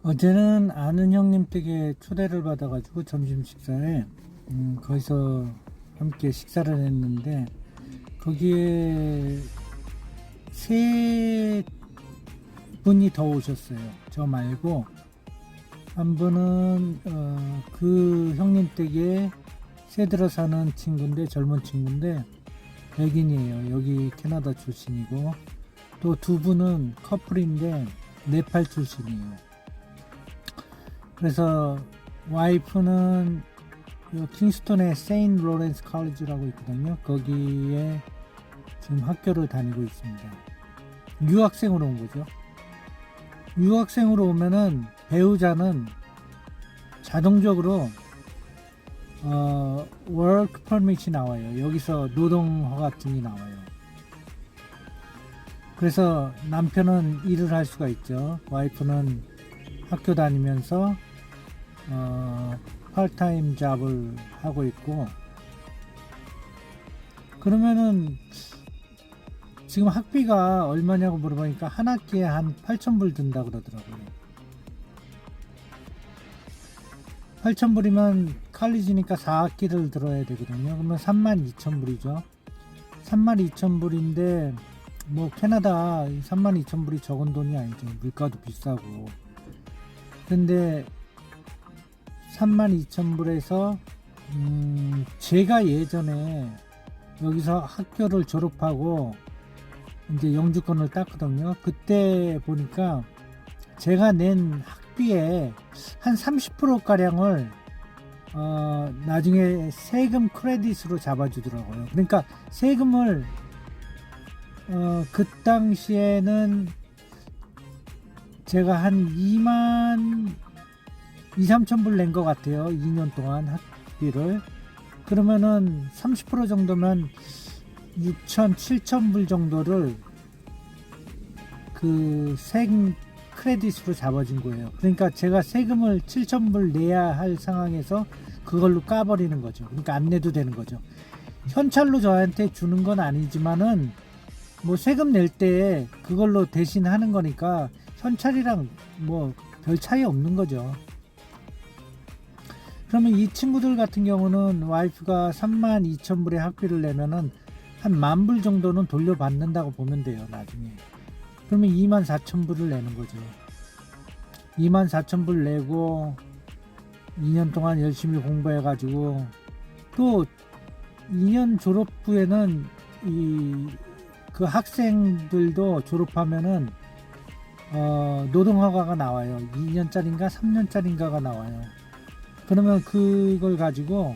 어제는 아는 형님 댁에 초대를 받아가지고 점심 식사에 거기서 함께 식사를 했는데 거기에 세 분이 더 오셨어요. 저 말고 한 분은 그 형님 댁에 새 들어 사는 친구인데, 젊은 친구인데 백인이에요. 여기 캐나다 출신이고, 또 두 분은 커플인데 네팔 출신이에요. 그래서 와이프는 킹스톤의 세인 로렌스 칼리지라고 있거든요. 거기에 지금 학교를 다니고 있습니다. 유학생으로 온 거죠. 유학생으로 오면은 배우자는 자동적으로 워크 퍼밋이 나와요. 여기서 노동 허가증이 나와요. 그래서 남편은 일을 할 수가 있죠. 와이프는 학교 다니면서 파트타임 잡을 하고 있고, 그러면은 지금 학비가 얼마냐고 물어보니까 한 학기에 한 8,000불 든다 그러더라고요. 8,000불이면 칼리지니까 4학기를 들어야 되거든요. 그러면 32,000불이죠. 32,000불인데 뭐 캐나다 32,000불이 적은 돈이 아니죠. 물가도 비싸고. 근데 32,000불에서 제가 예전에 여기서 학교를 졸업하고 이제 영주권을 땄거든요. 그때 보니까 제가 낸 학비의 한 30%가량을 나중에 세금 크레딧으로 잡아주더라고요. 그러니까 세금을 그 당시에는 제가 한 2,3천불 낸 것 같아요. 2년 동안 학비를. 그러면은 30% 정도면 6천, 7천불 정도를 그 세금 크레딧으로 잡아준 거예요. 그러니까 제가 세금을 7천불 내야 할 상황에서 그걸로 까버리는 거죠. 그러니까 안 내도 되는 거죠. 현찰로 저한테 주는 건 아니지만은 뭐 세금 낼 때 그걸로 대신 하는 거니까 현찰이랑 뭐 별 차이 없는 거죠. 그러면 이 친구들 같은 경우는 와이프가 32,000불의 학비를 내면은 한 10,000불 정도는 돌려받는다고 보면 돼요, 나중에. 그러면 24,000불을 내는 거죠. 24,000불 내고 2년 동안 열심히 공부해 가지고, 또 2년 졸업 후에는 그 학생들도 졸업하면은 노동허가가 나와요. 2년짜리인가 3년짜리인가가 나와요. 그러면 그걸 가지고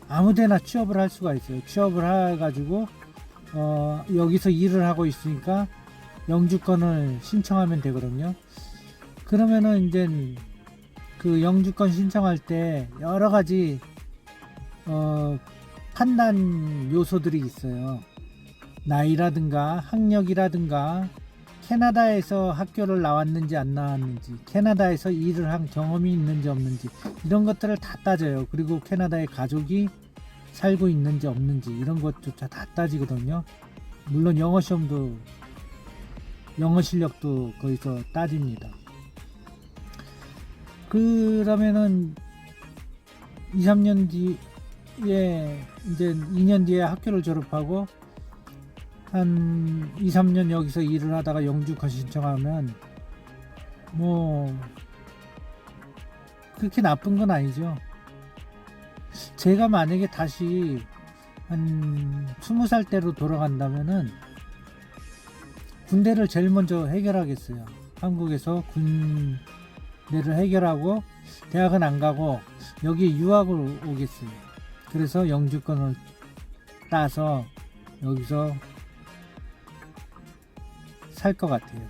아무데나 취업을 할 수가 있어요. 취업을 해가지고 여기서 일을 하고 있으니까 영주권을 신청하면 되거든요. 그러면은 이제 그 영주권 신청할 때 여러 가지 판단 요소들이 있어요. 나이라든가 학력이라든가 캐나다에서 학교를 나왔는지 안 나왔는지, 캐나다에서 일을 한 경험이 있는지 없는지, 이런 것들을 다 따져요. 그리고 캐나다에 가족이 살고 있는지 없는지, 이런 것조차 다 따지거든요. 물론 영어 시험도, 영어 실력도 거기서 따집니다. 그러면은 2, 3년 뒤에, 이제 2년 뒤에 학교를 졸업하고 한 2, 3년 여기서 일을 하다가 영주권 신청하면 뭐 그렇게 나쁜 건 아니죠. 제가 만약에 다시 한 20살 때로 돌아간다면은 군대를 제일 먼저 해결하겠어요. 한국에서 군대를 해결하고 대학은 안 가고 여기 유학을 오겠어요. 그래서 영주권을 따서 여기서 살 것 같아요.